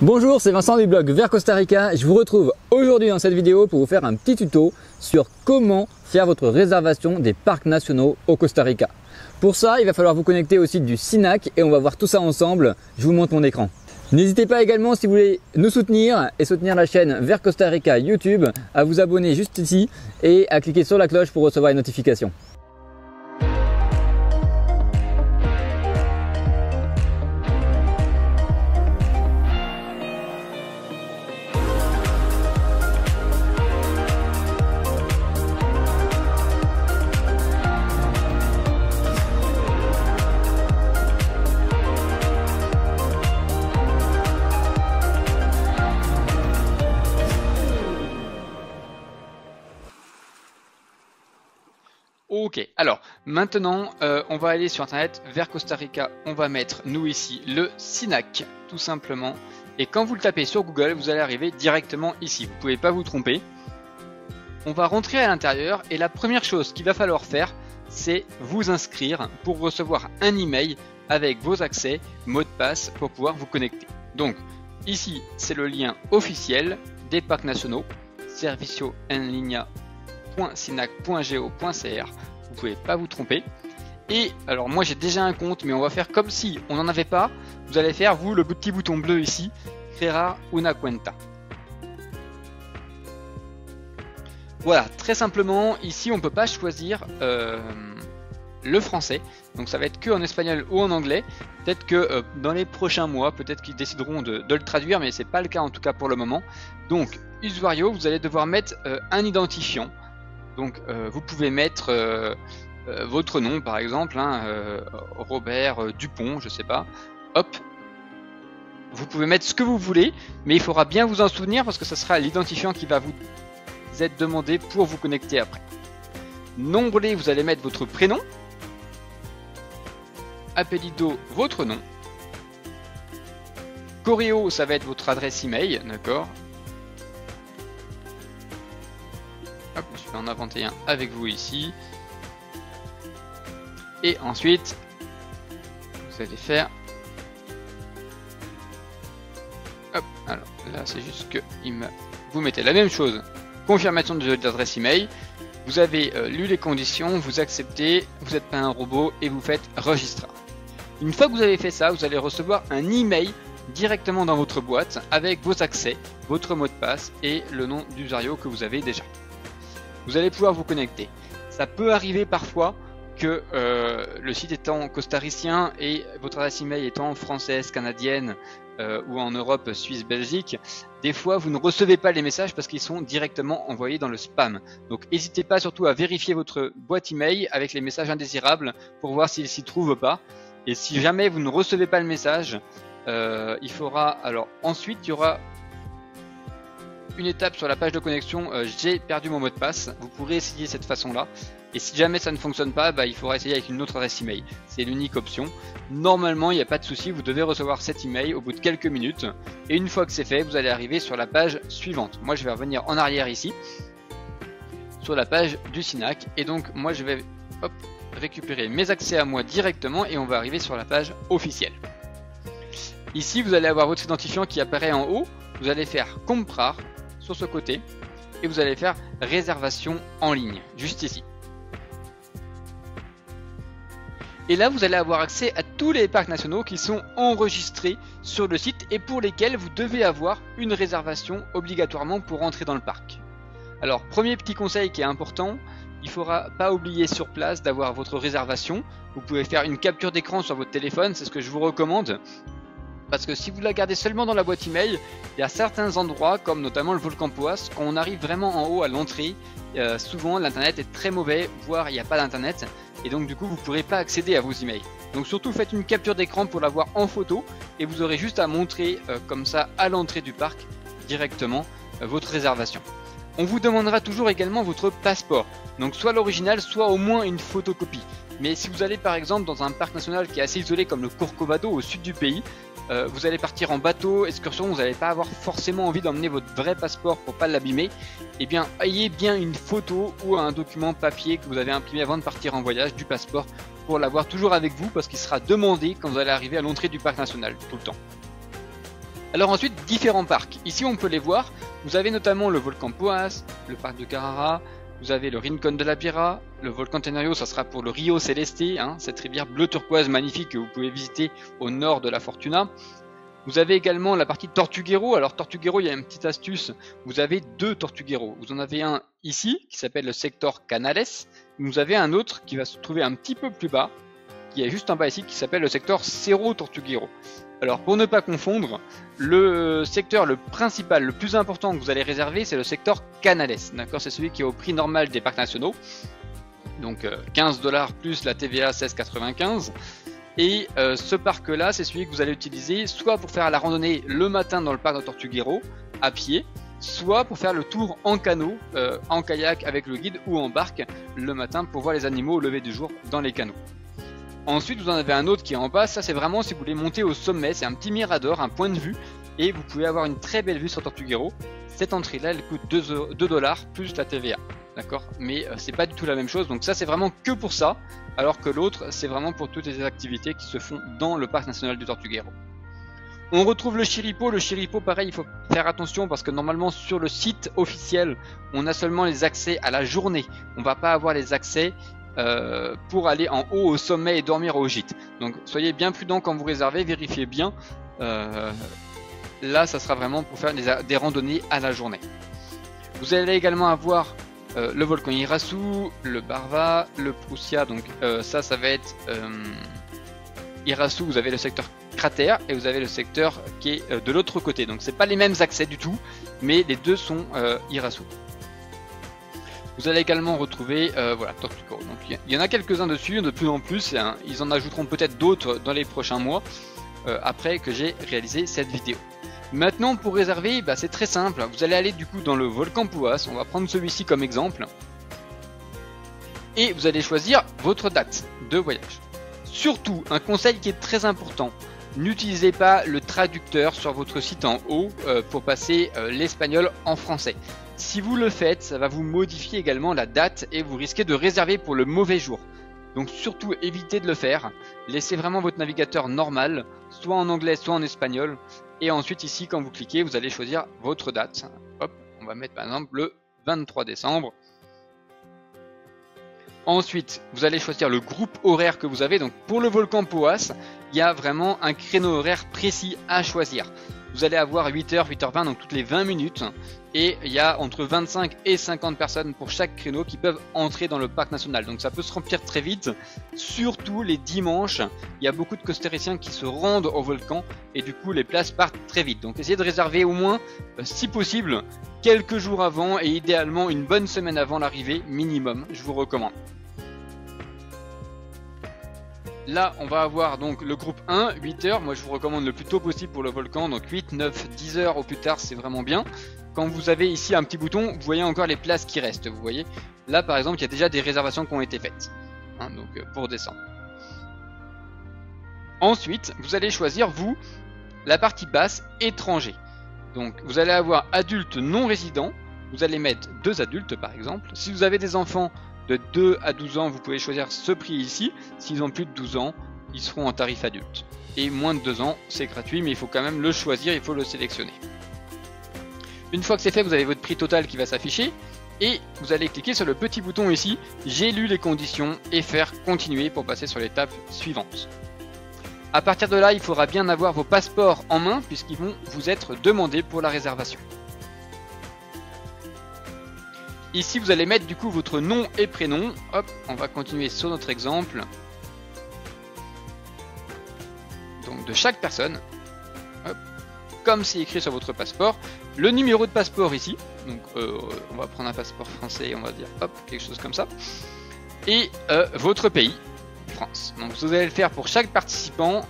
Bonjour, c'est Vincent du blog Vers Costa Rica. Je vous retrouve aujourd'hui dans cette vidéo pour vous faire un petit tuto sur comment faire votre réservation des parcs nationaux au Costa Rica. Pour ça, il va falloir vous connecter au site du SINAC et on va voir tout ça ensemble. Je vous montre mon écran. N'hésitez pas également, si vous voulez nous soutenir et soutenir la chaîne Vers Costa Rica YouTube, à vous abonner juste ici et à cliquer sur la cloche pour recevoir les notifications. Ok, alors maintenant on va aller sur internet vers Costa Rica, on va mettre nous ici le SINAC tout simplement, et quand vous le tapez sur Google vous allez arriver directement ici, vous ne pouvez pas vous tromper. On va rentrer à l'intérieur et la première chose qu'il va falloir faire c'est vous inscrire pour recevoir un email avec vos accès, mots de passe pour pouvoir vous connecter. Donc ici c'est le lien officiel des parcs nationaux, servicio en línea .sinac.go.cr, vous pouvez pas vous tromper. Et alors moi j'ai déjà un compte, mais on va faire comme si on n'en avait pas. Vous allez faire vous le petit bouton bleu ici, crear una cuenta. Voilà, très simplement ici on peut pas choisir le français, donc ça va être que en espagnol ou en anglais. Peut-être que dans les prochains mois, peut-être qu'ils décideront de le traduire, mais c'est pas le cas en tout cas pour le moment. Donc usuario, vous allez devoir mettre un identifiant. Donc vous pouvez mettre votre nom par exemple, hein, Robert Dupont, je sais pas. Hop. Vous pouvez mettre ce que vous voulez, mais il faudra bien vous en souvenir parce que ce sera l'identifiant qui va vous être demandé pour vous connecter après. Nombré, vous allez mettre votre prénom. Appelido, votre nom. Correo, ça va être votre adresse email, d'accord. Hop, je vais en inventer un avec vous ici. Et ensuite, vous allez faire... Hop, alors là c'est juste que vous mettez la même chose. Confirmation de l'adresse email. Vous avez lu les conditions, vous acceptez, vous n'êtes pas un robot et vous faites enregistrer. Une fois que vous avez fait ça, vous allez recevoir un email directement dans votre boîte avec vos accès, votre mot de passe et le nom d'usuario que vous avez déjà. Vous allez pouvoir vous connecter. Ça peut arriver parfois que le site étant costaricien et votre adresse email étant française, canadienne ou en Europe, Suisse, Belgique, des fois vous ne recevez pas les messages parce qu'ils sont directement envoyés dans le spam. Donc n'hésitez pas surtout à vérifier votre boîte email avec les messages indésirables pour voir s'ils s'y trouvent pas. Et si jamais vous ne recevez pas le message, il faudra, alors ensuite il y aura une étape sur la page de connexion, j'ai perdu mon mot de passe, vous pourrez essayer cette façon là, et si jamais ça ne fonctionne pas, il faudra essayer avec une autre adresse email, c'est l'unique option. Normalement il n'y a pas de souci, vous devez recevoir cet email au bout de quelques minutes, et une fois que c'est fait, vous allez arriver sur la page suivante. Moi je vais revenir en arrière ici, sur la page du SINAC, et donc moi je vais hop, récupérer mes accès à moi directement, et on va arriver sur la page officielle. Ici vous allez avoir votre identifiant qui apparaît en haut, vous allez faire comprar sur ce côté et vous allez faire réservation en ligne juste ici. Et là vous allez avoir accès à tous les parcs nationaux qui sont enregistrés sur le site et pour lesquels vous devez avoir une réservation obligatoirement pour entrer dans le parc. Alors premier petit conseil qui est important, il ne faudra pas oublier sur place d'avoir votre réservation. Vous pouvez faire une capture d'écran sur votre téléphone, c'est ce que je vous recommande. Parce que si vous la gardez seulement dans la boîte email, il y a certains endroits, comme notamment le volcan Poas, quand on arrive vraiment en haut à l'entrée, souvent l'internet est très mauvais, voire il n'y a pas d'internet, et donc du coup vous ne pourrez pas accéder à vos emails. Donc surtout faites une capture d'écran pour l'avoir en photo, et vous aurez juste à montrer comme ça à l'entrée du parc directement votre réservation. On vous demandera toujours également votre passeport, donc soit l'original, soit au moins une photocopie. Mais si vous allez par exemple dans un parc national qui est assez isolé comme le Corcovado au sud du pays, vous allez partir en bateau, excursion, vous n'allez pas avoir forcément envie d'emmener votre vrai passeport pour pas l'abîmer, eh bien ayez bien une photo ou un document papier que vous avez imprimé avant de partir en voyage du passeport pour l'avoir toujours avec vous parce qu'il sera demandé quand vous allez arriver à l'entrée du parc national tout le temps. Alors ensuite, différents parcs. Ici, on peut les voir. Vous avez notamment le volcan Poas, le parc de Carrara, vous avez le Rincon de la Pira, le volcan Tenario, ça sera pour le Rio Celeste, hein, cette rivière bleu turquoise magnifique que vous pouvez visiter au nord de la Fortuna. Vous avez également la partie Tortuguero. Alors Tortuguero, il y a une petite astuce. Vous avez 2 Tortuguero. Vous en avez un ici qui s'appelle le secteur Canales. Vous avez un autre qui va se trouver un petit peu plus bas, qui est juste en bas ici, qui s'appelle le secteur Cerro Tortuguero. Alors pour ne pas confondre, le secteur le principal, le plus important que vous allez réserver, c'est le secteur Canales. D'accord, c'est celui qui est au prix normal des parcs nationaux. Donc 15 $ plus la TVA 16,95. Et ce parc là, c'est celui que vous allez utiliser soit pour faire la randonnée le matin dans le parc de Tortuguero à pied, soit pour faire le tour en canot, en kayak avec le guide ou en barque le matin pour voir les animaux au lever du jour dans les canots. Ensuite, vous en avez un autre qui est en bas. Ça, c'est vraiment si vous voulez monter au sommet. C'est un petit mirador, un point de vue. Et vous pouvez avoir une très belle vue sur Tortuguero. Cette entrée-là, elle coûte 2 $ plus la TVA. D'accord? Mais c'est pas du tout la même chose. Donc ça, c'est vraiment que pour ça. Alors que l'autre, c'est vraiment pour toutes les activités qui se font dans le parc national du Tortuguero. On retrouve le Chiripo. Le Chiripo, pareil, il faut faire attention parce que normalement, sur le site officiel, on a seulement les accès à la journée. On va pas avoir les accès pour aller en haut au sommet et dormir au gîte. Donc soyez bien prudents quand vous réservez, vérifiez bien. Là, ça sera vraiment pour faire des randonnées à la journée. Vous allez également avoir le volcan Irasu, le Barva, le Prussia. Donc ça va être Irasu. Vous avez le secteur cratère et vous avez le secteur qui est de l'autre côté. Donc c'est pas les mêmes accès du tout, mais les deux sont Irasu. Vous allez également retrouver voilà, Tortuguero. Donc il y en a quelques-uns dessus, de plus en plus. Ils en ajouteront peut-être d'autres dans les prochains mois, après que j'ai réalisé cette vidéo. Maintenant, pour réserver, bah, c'est très simple. Vous allez aller du coup dans le volcan Poas. On va prendre celui-ci comme exemple. Et vous allez choisir votre date de voyage. Surtout, un conseil qui est très important. N'utilisez pas le traducteur sur votre site en haut pour passer l'espagnol en français. Si vous le faites, ça va vous modifier également la date et vous risquez de réserver pour le mauvais jour. Donc surtout évitez de le faire. Laissez vraiment votre navigateur normal, soit en anglais, soit en espagnol. Et ensuite ici, quand vous cliquez, vous allez choisir votre date. Hop, on va mettre par exemple le 23 décembre. Ensuite, vous allez choisir le groupe horaire que vous avez. Donc pour le volcan Poas, il y a vraiment un créneau horaire précis à choisir. Vous allez avoir 8h, 8h20, donc toutes les 20 minutes. Et il y a entre 25 et 50 personnes pour chaque créneau qui peuvent entrer dans le parc national. Donc ça peut se remplir très vite, surtout les dimanches. Il y a beaucoup de costaricains qui se rendent au volcan et du coup les places partent très vite. Donc essayez de réserver au moins, si possible, quelques jours avant et idéalement une bonne semaine avant l'arrivée, minimum, je vous recommande. Là, on va avoir donc le groupe 1, 8h. Moi, je vous recommande le plus tôt possible pour le volcan. Donc 8, 9, 10h au plus tard, c'est vraiment bien. Quand vous avez ici un petit bouton, vous voyez encore les places qui restent. Vous voyez, là, par exemple, il y a déjà des réservations qui ont été faites. Hein, donc pour décembre. Ensuite, vous allez choisir, vous, la partie basse, étranger. Donc, vous allez avoir adultes non résidents. Vous allez mettre 2 adultes, par exemple. Si vous avez des enfants de 2 à 12 ans, vous pouvez choisir ce prix ici. S'ils ont plus de 12 ans, ils seront en tarif adulte. Et moins de 2 ans, c'est gratuit, mais il faut quand même le choisir, il faut le sélectionner. Une fois que c'est fait, vous avez votre prix total qui va s'afficher. Et vous allez cliquer sur le petit bouton ici, j'ai lu les conditions, et faire continuer pour passer sur l'étape suivante. À partir de là, il faudra bien avoir vos passeports en main, puisqu'ils vont vous être demandés pour la réservation. Ici, vous allez mettre du coup votre nom et prénom. Hop, on va continuer sur notre exemple. Donc de chaque personne. Hop, comme c'est écrit sur votre passeport. Le numéro de passeport ici. Donc on va prendre un passeport français, on va dire hop, quelque chose comme ça. Et votre pays, France. Donc vous allez le faire pour chaque participant.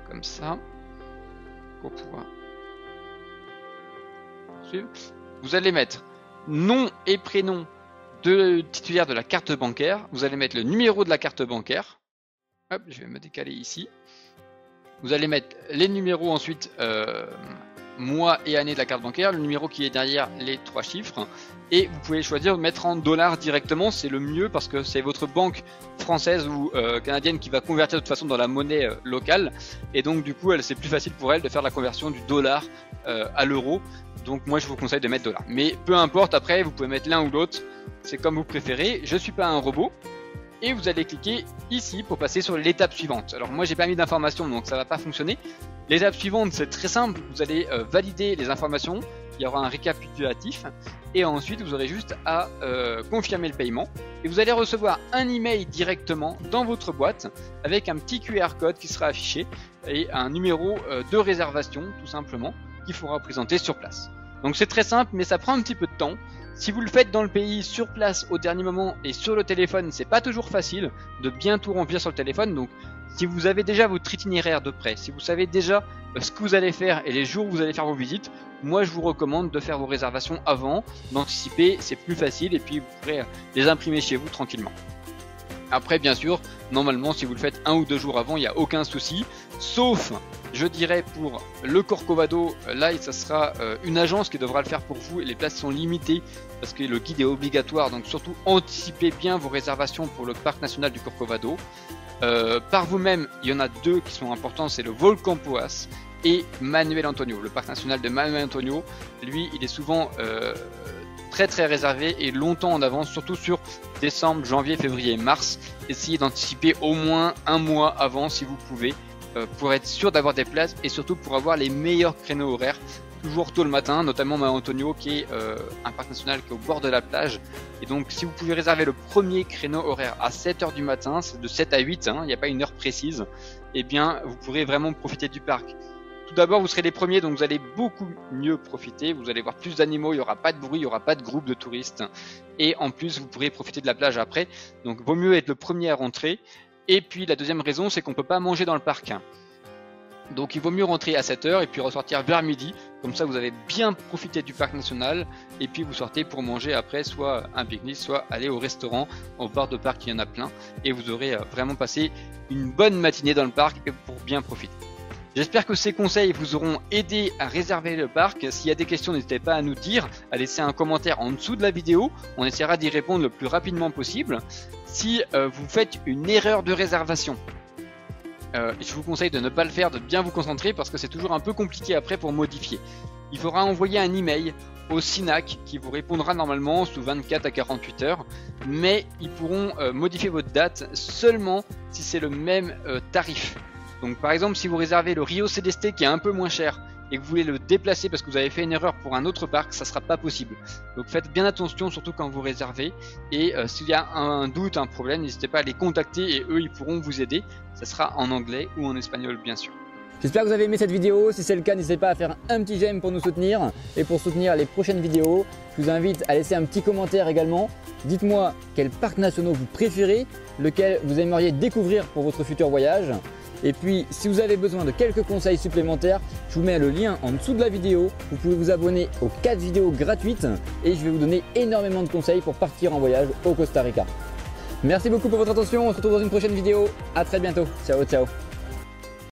Comme ça pour pouvoir suivre. Vous allez mettre nom et prénom de titulaire de la carte bancaire. Vous allez mettre le numéro de la carte bancaire. Hop, je vais me décaler ici. Vous allez mettre les numéros ensuite mois et année de la carte bancaire, le numéro qui est derrière les 3 chiffres. Et vous pouvez choisir de mettre en dollars directement, c'est le mieux parce que c'est votre banque française ou canadienne qui va convertir de toute façon dans la monnaie locale. Et donc du coup, c'est plus facile pour elle de faire la conversion du dollar à l'euro. Donc moi je vous conseille de mettre dollar. Mais peu importe, après vous pouvez mettre l'un ou l'autre, c'est comme vous préférez. Je suis pas un robot. Et vous allez cliquer ici pour passer sur l'étape suivante. Alors moi j'ai pas mis d'informations donc ça va pas fonctionner. L'étape suivante c'est très simple, vous allez valider les informations, il y aura un récapitulatif et ensuite vous aurez juste à confirmer le paiement et vous allez recevoir un email directement dans votre boîte avec un petit QR code qui sera affiché et un numéro de réservation tout simplement qu'il faudra présenter sur place. Donc c'est très simple mais ça prend un petit peu de temps. Si vous le faites dans le pays, sur place, au dernier moment et sur le téléphone, c'est pas toujours facile de bien tout remplir sur le téléphone. Donc, si vous avez déjà votre itinéraire de près, si vous savez déjà ce que vous allez faire et les jours où vous allez faire vos visites, moi je vous recommande de faire vos réservations avant, d'anticiper, c'est plus facile et puis vous pourrez les imprimer chez vous tranquillement. Après, bien sûr, normalement, si vous le faites 1 ou 2 jours avant, il n'y a aucun souci, sauf, je dirais, pour le Corcovado, là, ça sera une agence qui devra le faire pour vous et les places sont limitées parce que le guide est obligatoire, donc surtout anticipez bien vos réservations pour le parc national du Corcovado. Par vous-même, il y en a 2 qui sont importants, c'est le Volcan Poas et Manuel Antonio. Le parc national de Manuel Antonio, lui, il est souvent très réservé et longtemps en avance, surtout sur décembre, janvier, février, mars. Essayez d'anticiper au moins 1 mois avant si vous pouvez pour être sûr d'avoir des places et surtout pour avoir les meilleurs créneaux horaires. Toujours tôt le matin, notamment Manuel Antonio qui est un parc national qui est au bord de la plage. Et donc si vous pouvez réserver le premier créneau horaire à 7 h du matin, c'est de 7 à 8, il n'y a pas une heure précise, et bien vous pourrez vraiment profiter du parc. Tout d'abord, vous serez les premiers, donc vous allez beaucoup mieux profiter. Vous allez voir plus d'animaux, il n'y aura pas de bruit, il n'y aura pas de groupe de touristes. Et en plus, vous pourrez profiter de la plage après. Donc, vaut mieux être le premier à rentrer. Et puis, la deuxième raison, c'est qu'on ne peut pas manger dans le parc. Donc, il vaut mieux rentrer à 7 h et puis ressortir vers midi. Comme ça, vous avez bien profité du parc national. Et puis, vous sortez pour manger après, soit un pique-nique, soit aller au restaurant. Au bord de parc, il y en a plein. Et vous aurez vraiment passé une bonne matinée dans le parc pour bien profiter. J'espère que ces conseils vous auront aidé à réserver le parc. S'il y a des questions, n'hésitez pas à nous dire, à laisser un commentaire en dessous de la vidéo. On essaiera d'y répondre le plus rapidement possible. Si vous faites une erreur de réservation, je vous conseille de ne pas le faire, de bien vous concentrer parce que c'est toujours un peu compliqué après pour modifier. Il faudra envoyer un email au SINAC qui vous répondra normalement sous 24 à 48 heures. Mais ils pourront modifier votre date seulement si c'est le même tarif. Donc par exemple si vous réservez le Rio Celeste qui est un peu moins cher et que vous voulez le déplacer parce que vous avez fait une erreur pour un autre parc, ça sera pas possible. Donc faites bien attention surtout quand vous réservez et s'il y a un doute, un problème, n'hésitez pas à les contacter et eux ils pourront vous aider. Ça sera en anglais ou en espagnol bien sûr. J'espère que vous avez aimé cette vidéo. Si c'est le cas, n'hésitez pas à faire un petit j'aime pour nous soutenir et pour soutenir les prochaines vidéos. Je vous invite à laisser un petit commentaire également. Dites-moi quels parcs nationaux vous préférez, lequel vous aimeriez découvrir pour votre futur voyage. Et puis, si vous avez besoin de quelques conseils supplémentaires, je vous mets le lien en dessous de la vidéo. Vous pouvez vous abonner aux 4 vidéos gratuites et je vais vous donner énormément de conseils pour partir en voyage au Costa Rica. Merci beaucoup pour votre attention. On se retrouve dans une prochaine vidéo. À très bientôt. Ciao, ciao.